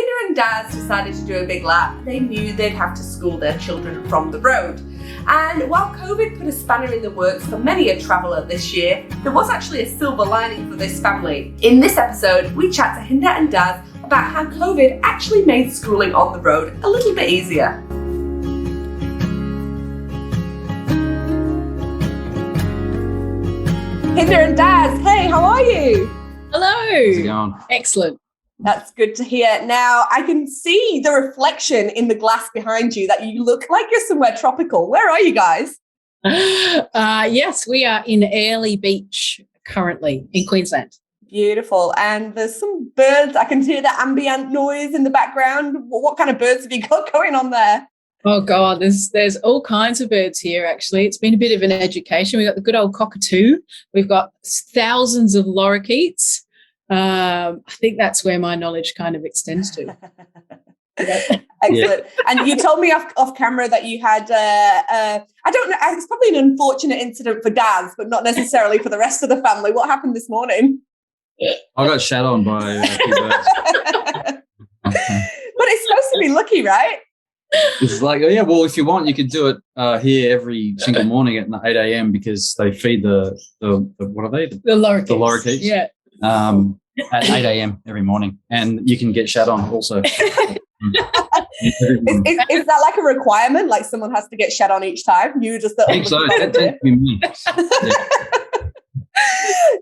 Hinda and Daz decided to do a big lap. They knew they'd have to school their children from the road. And while COVID put a spanner in the works for many a traveller this year, there was actually a silver lining for this family. In this episode, we chat to Hinda and Daz about how COVID actually made schooling on the road a little bit easier. Hinda and Daz, hey, how are you? Hello. How's it going? Excellent. That's good to hear. Now, I can see the reflection in the glass behind you that you look like you're somewhere tropical. Where are you guys? Yes, we are in Airlie Beach currently in Queensland. Beautiful. And there's some birds. I can hear the ambient noise in the background. What kind of birds have you got going on there? Oh, God, there's all kinds of birds here, actually. It's been a bit of an education. We've got the good old cockatoo. We've got thousands of lorikeets. I think that's where my knowledge kind of extends to. Excellent. Yeah. And you told me off camera that you had, I don't know, it's probably an unfortunate incident for Daz, but not necessarily for the rest of the family. What happened this morning? I got shat on by a few birds. But it's supposed to be lucky, right? It's like, yeah, well, if you want, you could do it here every single morning at 8 a.m. because they feed the what are they? The lorikeets. The lorikeets. Yeah. At 8 a.m. every morning, and you can get shat on also. Is that like a requirement? Like someone has to get shat on each time? You just I think so. That tends to be me. Yeah.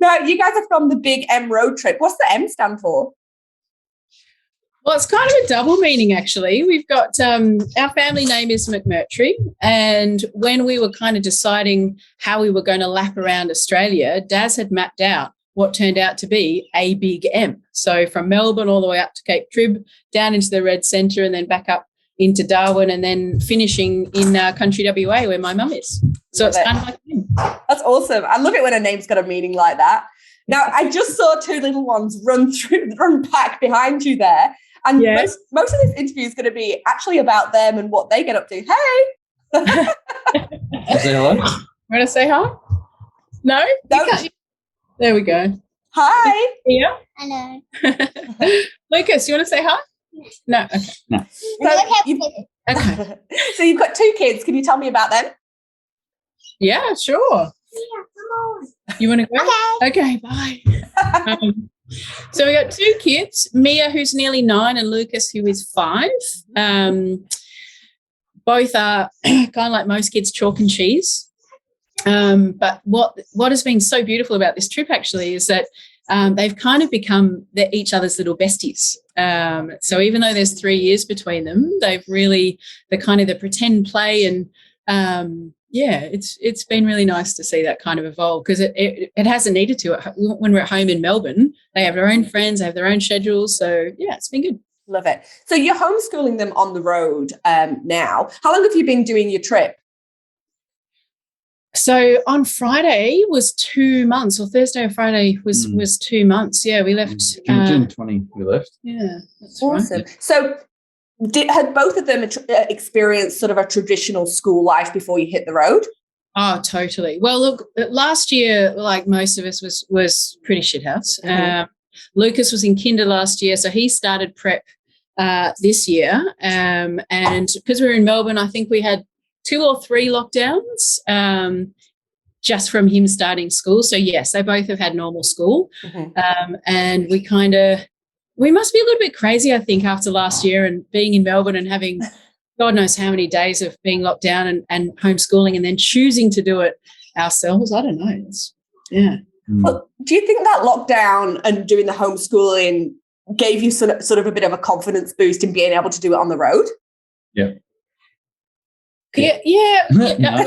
Now, you guys are from the Big M road trip. What's the M stand for? Well, it's kind of a double meaning, actually. We've got our family name is McMurtry, and when we were kind of deciding how we were going to lap around Australia, Daz had mapped out what turned out to be a Big M. So from Melbourne all the way up to Cape Trib, down into the Red Centre, and then back up into Darwin, and then finishing in country WA where my mum is. So it's kind of like him. That's awesome. I love it when a name's got a meaning like that. Now, I just saw two little ones run back behind you there. And yes, most of this interview is going to be actually about them and what they get up to. Hey! Say hello? Want to say hi? No? There we go. Hi. Yeah. Hello. Lucas, you want to say hi? No. Okay. No. Okay. So you've got two kids. Can you tell me about them? Yeah, sure. Yeah, come on. You want to go? Okay, bye. So we got two kids, Mia, who's nearly 9, and Lucas, who is 5. Both are kind of like most kids, chalk and cheese. But what has been so beautiful about this trip actually is that they've kind of become each other's little besties. So even though there's 3 years between them, they've really the pretend play and it's been really nice to see that kind of evolve because it hasn't needed to. When we're at home in Melbourne, they have their own friends, they have their own schedules. So yeah, it's been good. Love it. So you're homeschooling them on the road now. How long have you been doing your trip? So on Friday was 2 months, or Thursday or Friday was 2 months. Yeah, we left. June 20 we left. Yeah, that's awesome. Right. So had both of them experienced sort of a traditional school life before you hit the road? Oh, totally. Well, look, last year, like most of us, was pretty shithouse. Mm-hmm. Lucas was in kinder last year, so he started prep this year. And because we were in Melbourne, I think we had 2 or 3 lockdowns just from him starting school. So, yes, they both have had normal school. Mm-hmm. And we must be a little bit crazy, I think, after last year and being in Melbourne and having God knows how many days of being locked down and homeschooling and then choosing to do it ourselves. I don't know. Well, do you think that lockdown and doing the homeschooling gave you sort of a bit of a confidence boost in being able to do it on the road? Yeah. Yeah. I don't know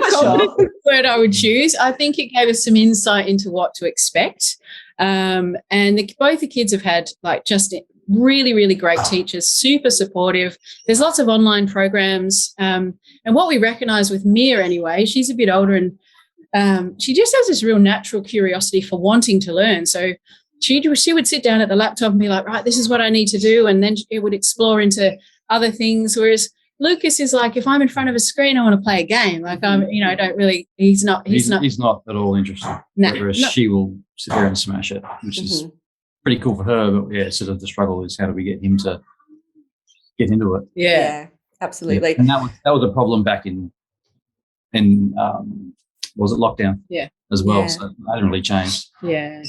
confidence is the word I would choose. I think it gave us some insight into what to expect. And both the kids have had just really, really great teachers, super supportive. There's lots of online programs. And what we recognise with Mia anyway, she's a bit older and she just has this real natural curiosity for wanting to learn. So she would sit down at the laptop and be like, right, this is what I need to do. And then it would explore into other things. Whereas Lucas is like, if I'm in front of a screen, I want to play a game. Like I don't really. He's not at all interested. Whereas she will sit there and smash it, which is pretty cool for her. But yeah, sort of the struggle is how do we get him to get into it? Yeah, absolutely. Yeah. And that was a problem back in was it lockdown? Yeah. As well. Yeah. So that hasn't really changed. Yeah.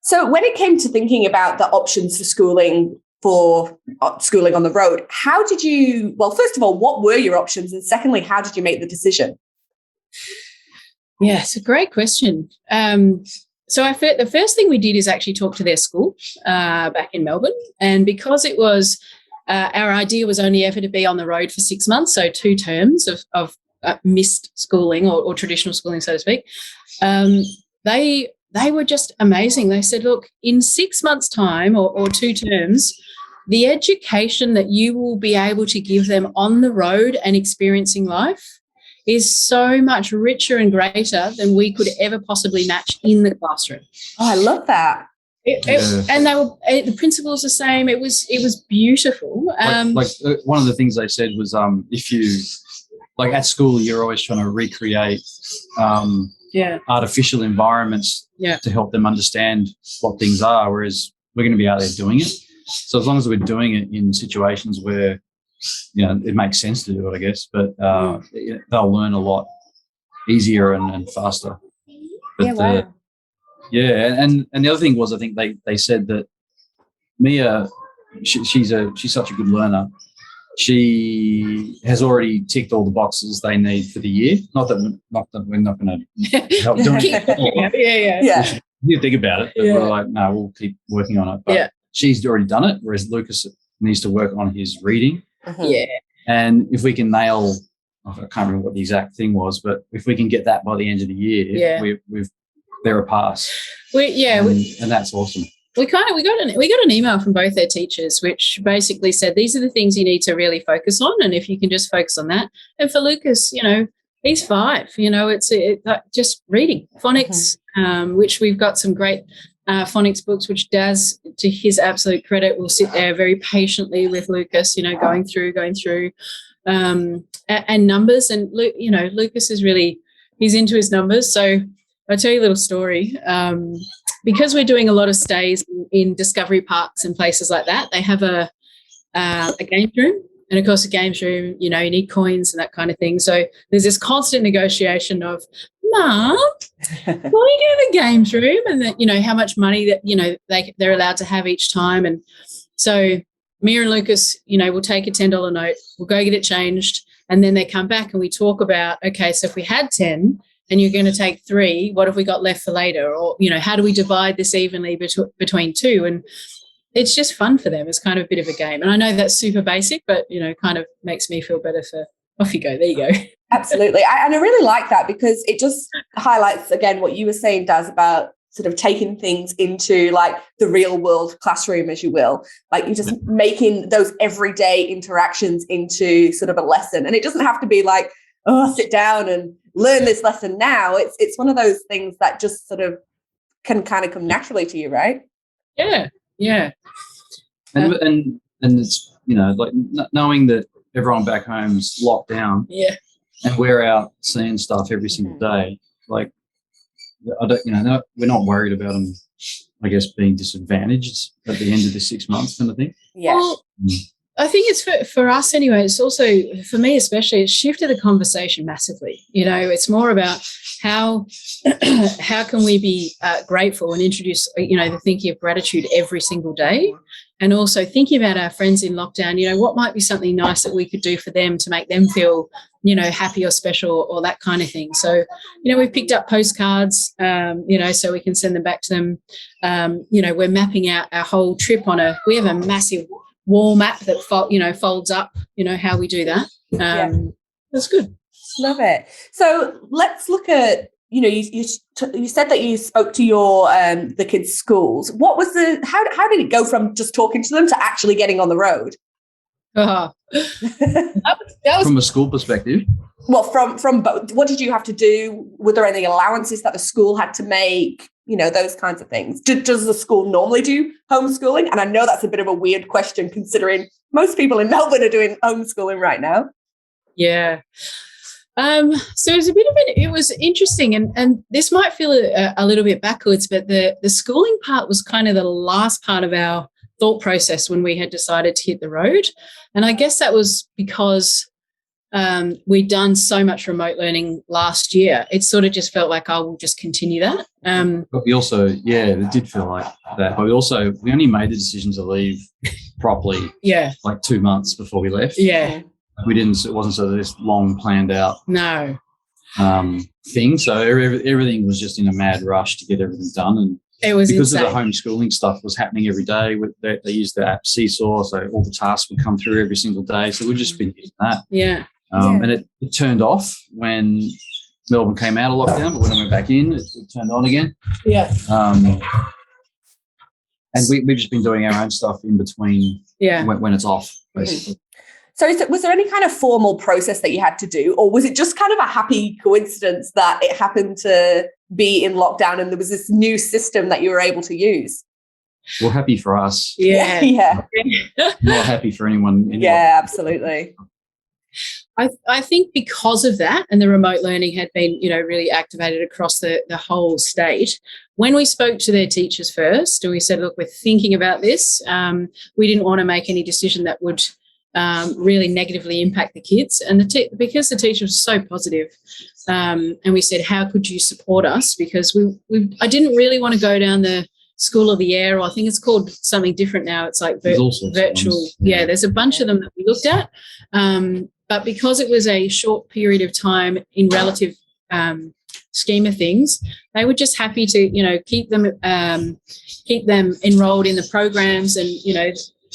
So when it came to thinking about the options for schooling on the road, how did you, well, first of all, what were your options? And secondly, how did you make the decision? Yeah, it's a great question. So the first thing we did is actually talk to their school back in Melbourne. And because it was, our idea was only ever to be on the road for 6 months, so 2 terms of missed schooling or traditional schooling, so to speak, they were just amazing. They said, look, in 6 months' time or 2 terms, the education that you will be able to give them on the road and experiencing life is so much richer and greater than we could ever possibly match in the classroom. Oh, I love that. And the principals the same. It was beautiful. One of the things they said was if you like at school, you're always trying to recreate artificial environments to help them understand what things are, whereas we're going to be out there doing it. So as long as we're doing it in situations where, it makes sense to do it, I guess, but they'll learn a lot easier and faster. But, wow. and the other thing was, I think they said that Mia, she's such a good learner. She has already ticked all the boxes they need for the year. Not that we're not going to help doing it. Yeah. You think about it, but we're like, no, we'll keep working on it. But she's already done it, whereas Lucas needs to work on his reading. Yeah. And if we can nail, I can't remember what the exact thing was, but if we can get that by the end of the year, they're a pass. And that's awesome. We got an email from both their teachers, which basically said these are the things you need to really focus on, and if you can just focus on that. And for Lucas, he's 5. It's just reading phonics, which we've got some great phonics books, which Daz, to his absolute credit, will sit there very patiently with Lucas, going through, and numbers. And Lucas is really, he's into his numbers. So I'll tell you a little story. Because we're doing a lot of stays in discovery parks and places like that, they have a games room. And, of course, a games room, you need coins and that kind of thing. So there's this constant negotiation of, Mum, will we do the games room? And that, how much money that, they're allowed to have each time. And so Mia and Lucas, will take a $10 note, we'll go get it changed, and then they come back and we talk about, okay, so if we had 10 and you're going to take 3, what have we got left for later? Or, how do we divide this evenly between 2? And it's just fun for them. It's kind of a bit of a game. And I know that's super basic, but, kind of makes me feel better for off you go. There you go. Absolutely. And I really like that because it just highlights, again, what you were saying, Daz, about sort of taking things into like the real world classroom, as you will. Like you're just making those everyday interactions into sort of a lesson. And it doesn't have to be like, oh, sit down and learn this lesson now. It's one of those things that just sort of can kind of come naturally to you, right? Yeah. And it's, like knowing that everyone back home's locked down. Yeah. And we're out seeing stuff every single day. Like, I don't, we're not worried about them, I guess, being disadvantaged at the end of the 6 months kind of thing. Yeah. Well, I think it's for us anyway. It's also, for me especially, it's shifted the conversation massively. It's more about how can we be grateful and introduce, the thinking of gratitude every single day. And also thinking about our friends in lockdown, what might be something nice that we could do for them to make them feel, happy or special or that kind of thing. So, we've picked up postcards, so we can send them back to them. We're mapping out our whole trip we have a massive wall map that folds up, how we do that. That's good. Love it. So let's look at, you said that you spoke to your the kids' schools. What was how did it go from just talking to them to actually getting on the road? That was from a school perspective. Well, from both. What did you have to do? Were there any allowances that the school had to make? Those kinds of things. Does the school normally do homeschooling? And I know that's a bit of a weird question considering most people in Melbourne are doing homeschooling right now. Yeah. So it was it was interesting, and this might feel a little bit backwards, but the schooling part was kind of the last part of our thought process when we had decided to hit the road. And I guess that was because we'd done so much remote learning last year. It sort of just felt like, we'll just continue that. But we also, it did feel like that. But we only made the decision to leave properly, like 2 months before we left. Yeah. It wasn't sort of this long planned out thing. So everything was just in a mad rush to get everything done. And it was because insane. of the homeschooling stuff was happening every day. They used the app Seesaw, so all the tasks would come through every single day. So we've just been using that. Yeah. And it turned off when Melbourne came out of lockdown, but when it went back in, it turned on again. Yeah. And we've just been doing our own stuff in between when it's off, basically. So was there any kind of formal process that you had to do, or was it just kind of a happy coincidence that it happened to be in lockdown and there was this new system that you were able to use? Well, happy for us. Yeah. Not happy for anyone. Yeah, absolutely. I think because of that, and the remote learning had been, really activated across the whole state, when we spoke to their teachers first and we said, look, we're thinking about this, we didn't want to make any decision that would really negatively impact the kids. And because the teacher was so positive, and we said, how could you support us? Because I didn't really want to go down the School of the Air, or I think it's called something different now. It's like virtual. Yeah, there's a bunch of them that we looked at. But because it was a short period of time in relative scheme of things, they were just happy to, keep them enrolled in the programs, and,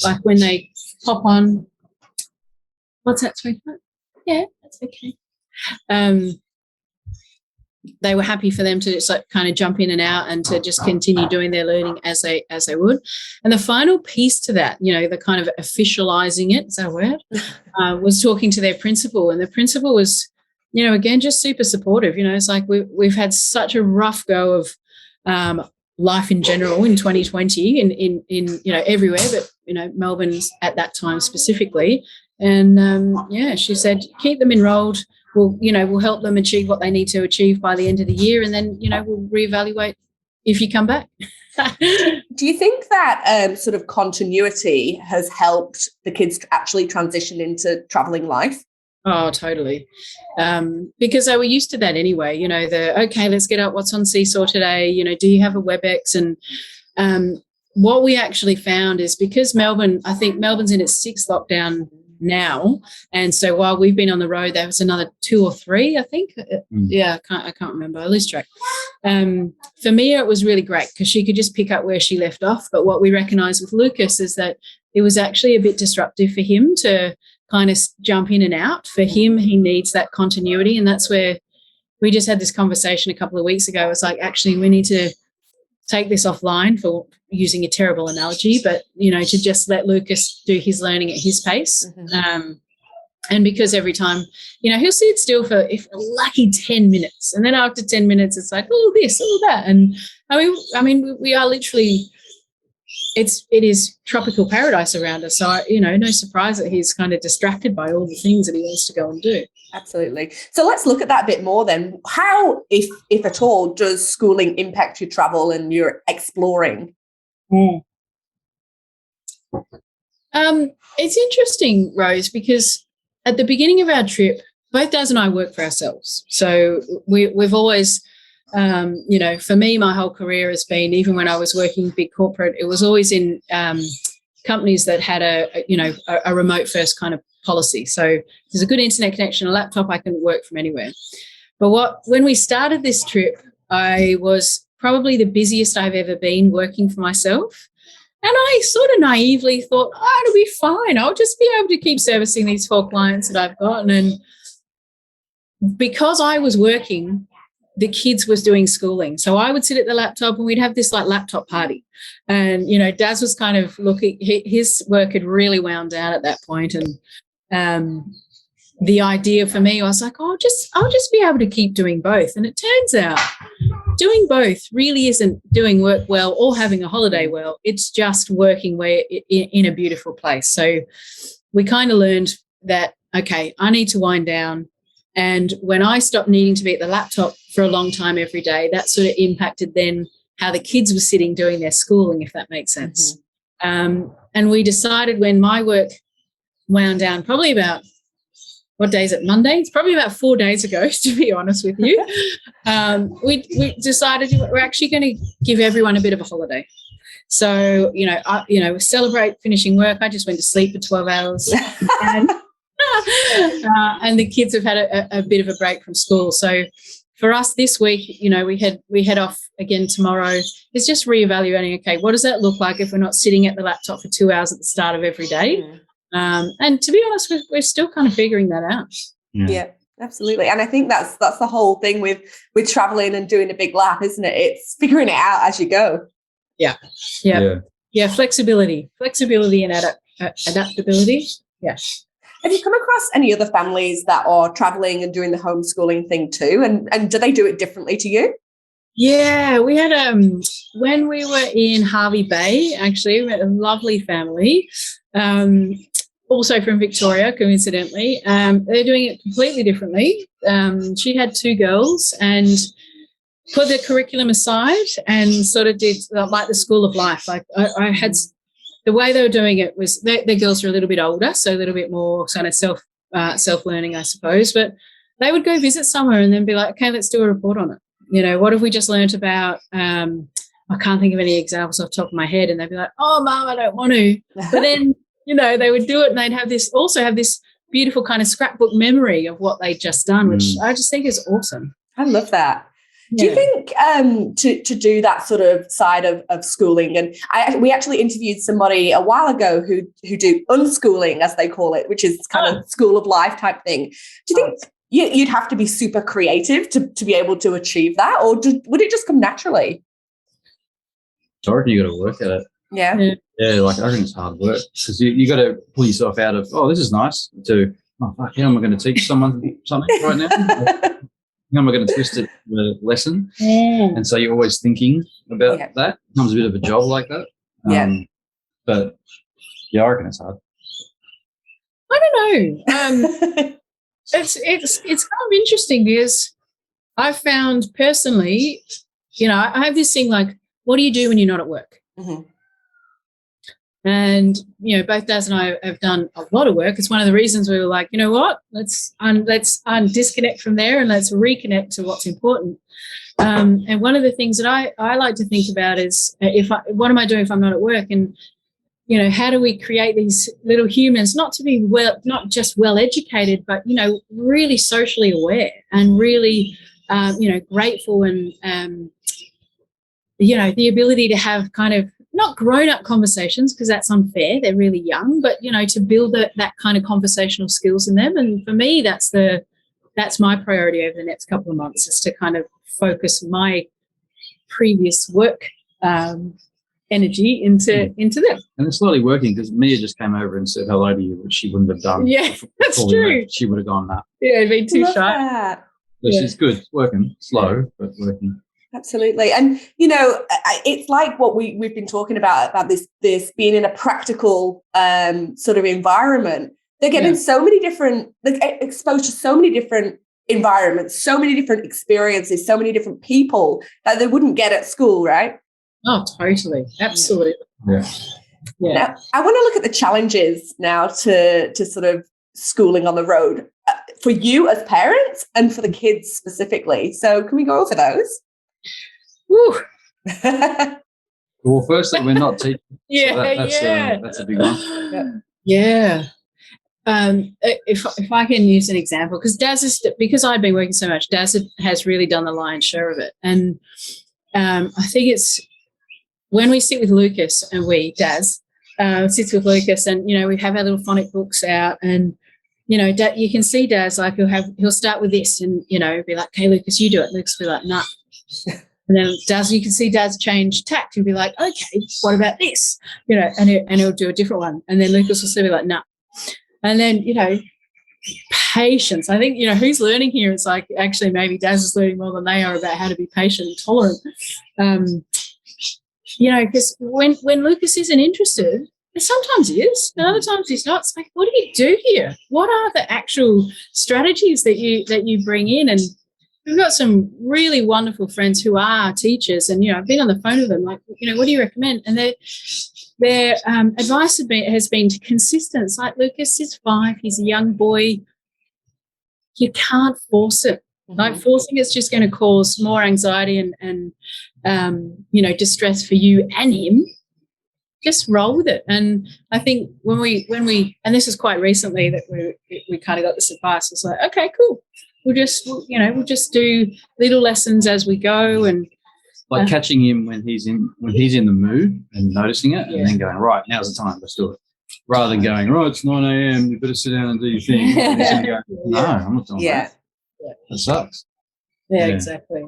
like when they pop on. What's that, sweetheart? Yeah, that's okay. They were happy for them to just kind of jump in and out and to just continue doing their learning as they would. And the final piece to that, the kind of officializing it, is that a word, was talking to their principal. And the principal was, again, just super supportive. It's like we've had such a rough go of life in general in 2020 in everywhere, but, Melbourne at that time specifically. And, she said, keep them enrolled. We'll help them achieve what they need to achieve by the end of the year, and then, we'll reevaluate if you come back. Do you think that sort of continuity has helped the kids to actually transition into travelling life? Oh, totally. Because they were used to that anyway, okay, let's get up, what's on Seesaw today, do you have a WebEx? And what we actually found is, because I think Melbourne's in its 6th lockdown now, and so while we've been on the road, there was another 2 or 3, I think. I can't remember, I lose track. For Mia, it was really great because she could just pick up where she left off. But what we recognized with Lucas is that it was actually a bit disruptive for him to kind of jump in and out. For him, he needs that continuity, and that's where we just had this conversation a couple of weeks ago. It's like, actually, we need to take this offline, for using a terrible analogy, but, to just let Lucas do his learning at his pace. And because every time, he'll sit still for, if a lucky 10 minutes. And then after 10 minutes, it's like, oh, this, oh, that. And I mean, we are literally, it is tropical paradise around us. So, no surprise that he's kind of distracted by all the things that he wants to go and do. Absolutely. So let's look at that a bit more then. How, if at all, does schooling impact your travel and your exploring? It's interesting, Rose, because at the beginning of our trip, both Daz and I work for ourselves. So we've always, for me, my whole career has been, even when I was working big corporate, it was always in companies that had a remote first kind of policy. So if there's a good internet connection, a laptop, I can work from anywhere. But when we started this trip, I was probably the busiest I've ever been working for myself. And I sort of naively thought, it'll be fine. I'll just be able to keep servicing these 4 clients that I've got. And because I was working, the kids was doing schooling. So I would sit at the laptop and we'd have this like laptop party. And, Daz was kind of looking, his work had really wound down at that point. And the idea for me, I was like, I'll just be able to keep doing both. And it turns out doing both really isn't doing work well or having a holiday well. It's just working in a beautiful place. So we kind of learned that, okay, I need to wind down. And when I stopped needing to be at the laptop for a long time every day, that sort of impacted then how the kids were sitting doing their schooling, if that makes sense. And we decided when my work wound down, probably about, what day is it, Monday? It's probably about 4 days ago, to be honest with you. We decided we're actually going to give everyone a bit of a holiday. So, celebrate finishing work. I just went to sleep for 12 hours. And the kids have had a bit of a break from school. So for us this week, we head off again tomorrow. It's just reevaluating, okay, what does that look like if we're not sitting at the laptop for 2 hours at the start of every day? And to be honest, we're still kind of figuring that out. Yeah, absolutely. And I think that's the whole thing with traveling and doing a big lap, isn't it? It's figuring it out as you go. Yeah. Flexibility and adaptability. Yeah. Have you come across any other families that are traveling and doing the homeschooling thing too? And do they do it differently to you? Yeah, we had when we were in Hervey Bay, actually, we had a lovely family, also from Victoria, coincidentally. They're doing it completely differently. She had 2 girls and put the curriculum aside and sort of did like the School of Life. Like I had. The way they were doing it was their girls were a little bit older, so a little bit more kind of self-learning, I suppose. But they would go visit somewhere and then be like, okay, let's do a report on it. What have we just learnt about? I can't think of any examples off the top of my head. And they'd be like, oh, Mum, I don't want to. But then, they would do it and they'd have this beautiful kind of scrapbook memory of what they'd just done, which I just think is awesome. I love that. Do you think to do that sort of side of schooling, and we actually interviewed somebody a while ago who do unschooling, as they call it, which is kind of School of Life type thing. Do you think you'd have to be super creative to be able to achieve that, or would it just come naturally? I reckon you got to work at it. Yeah. Like I think it's hard work because you got to pull yourself out of, oh, this is nice, to, oh, fuck, how am I going to teach someone something right now? How am I going to twist it the lesson? And so you're always thinking about that. It becomes a bit of a job like that. But I reckon it's hard. I don't know. It's kind of interesting because I've found personally, I have this thing like, what do you do when you're not at work? And, both Daz and I have done a lot of work. It's one of the reasons we were like, you know what, let's disconnect from there and let's reconnect to what's important. And one of the things that I like to think about is what am I doing if I'm not at work? And, how do we create these little humans, not just well educated, but, really socially aware and really, grateful and, the ability to have kind of not grown-up conversations, because that's unfair. They're really young, but, to build that kind of conversational skills in them. And for me, that's my priority over the next couple of months, is to kind of focus my previous work energy into them. And it's slowly working, because Mia just came over and said hello to you, which she wouldn't have done. Yeah, that's true. She would have gone that. Yeah, it'd be too shy. So she's good. It's working. Slow, but working. Absolutely. And, it's like what we've been talking about this being in a practical sort of environment. They're getting so many different, exposed to so many different environments, so many different experiences, so many different people that they wouldn't get at school, right? Oh, totally. Absolutely. Yeah. Now, I want to look at the challenges now to sort of schooling on the road for you as parents and for the kids specifically. So can we go over those? Woo. Well, firstly, we're not teaching. That's a big one. Yeah. If I can use an example, because I've been working so much, Daz has really done the lion's share of it. And I think it's when we sit with Lucas, and Daz sits with Lucas, and we have our little phonic books out, and you can see Daz, like he'll start with this, and be like, "Okay, Lucas, you do it." Lucas will be like, "Nah." And then you can see Daz change tact and be like, "Okay, what about this?" And he'll do a different one, and then Lucas will still be like, "Nah." And then patience. I think who's learning here. It's like actually maybe Daz is learning more than they are about how to be patient and tolerant. Because when Lucas isn't interested, Sometimes he is, and other times he's not. It's like, what do you do here? What are the actual strategies that you bring in? And we've got some really wonderful friends who are teachers, and I've been on the phone with them, like, what do you recommend? And their advice has been to consistent. It's like, Lucas is 5, he's a young boy. You can't force it. Like, forcing it's just going to cause more anxiety and distress for you and him. Just roll with it. And I think when we and this is quite recently that we kind of got this advice. It's like, okay, cool. We'll just do little lessons as we go, and like catching him when he's in the mood and noticing it, and then going, right, now's the time, let's do it. Rather than going, right, it's 9 a.m, you better sit down and do your thing. And he's going to go, no, I'm not doing that. That sucks. Yeah, exactly.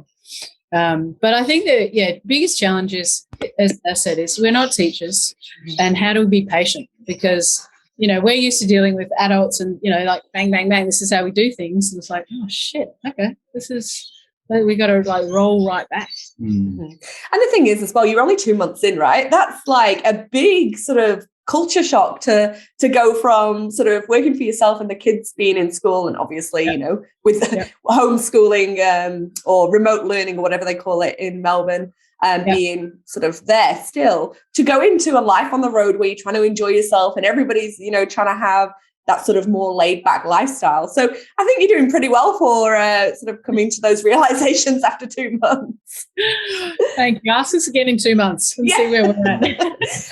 But I think the biggest challenge is, as I said, is we're not teachers, and how do we be patient? Because we're used to dealing with adults, and like bang, bang, bang. This is how we do things, and it's like, oh shit, okay, we got to like roll right back. And the thing is, as well, you're only 2 months in, right? That's like a big sort of culture shock to go from sort of working for yourself and the kids being in school, and obviously with homeschooling or remote learning or whatever they call it in Melbourne, being sort of there still, to go into a life on the road where you're trying to enjoy yourself and everybody's trying to have that sort of more laid back lifestyle. So I think you're doing pretty well for sort of coming to those realizations after 2 months. Thank you. Ask us again in 2 months and see where we're at.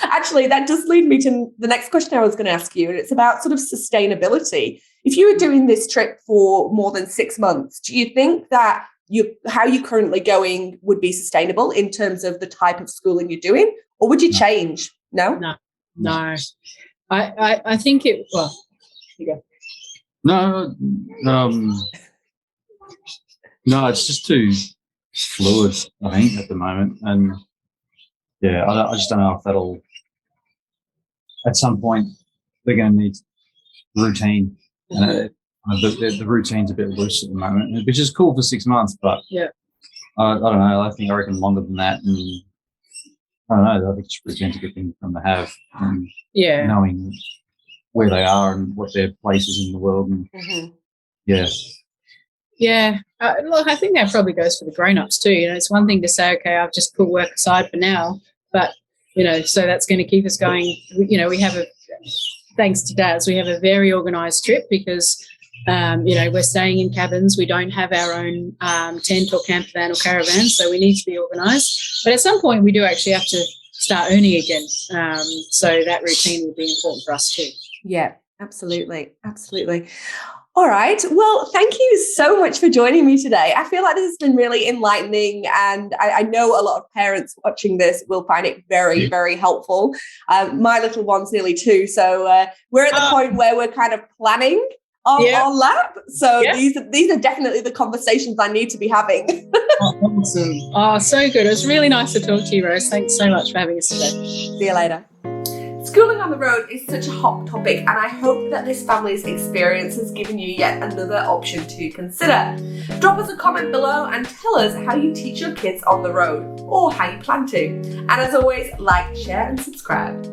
Actually, that does lead me to the next question I was going to ask you, and it's about sort of sustainability. If you were doing this trip for more than 6 months, do you think that how you're currently going would be sustainable in terms of the type of schooling you're doing, or would you change? No? No. I think it, well, you go. No, it's just too fluid, I think, at the moment. And I just don't know if that'll, at some point, they're going to need routine. And the routine's a bit loose at the moment, which is cool for 6 months, but I don't know. I reckon longer than that. And I don't know. I think routine's a good thing for them to have. And knowing where they are and what their place is in the world. And look, I think that probably goes for the grown-ups too. It's one thing to say, okay, I've just put work aside for now, but so that's going to keep us going. We have thanks to Daz, we have a very organised trip because we're staying in cabins. We don't have our own tent or camper van or caravan, so we need to be organised. But at some point, we do actually have to start earning again. So that routine will be important for us too. Yeah, absolutely. All right. Well, thank you so much for joining me today. I feel like this has been really enlightening, and I know a lot of parents watching this will find it very, very helpful. My little one's nearly 2, so we're at the point where we're kind of planning our lab. So these are definitely the conversations I need to be having. Awesome. Oh, so good. It was really nice to talk to you, Rose. Thanks so much for having us today. See you later. Schooling on the road is such a hot topic, and I hope that this family's experience has given you yet another option to consider. Drop us a comment below and tell us how you teach your kids on the road, or how you plan to. And as always, like, share and subscribe.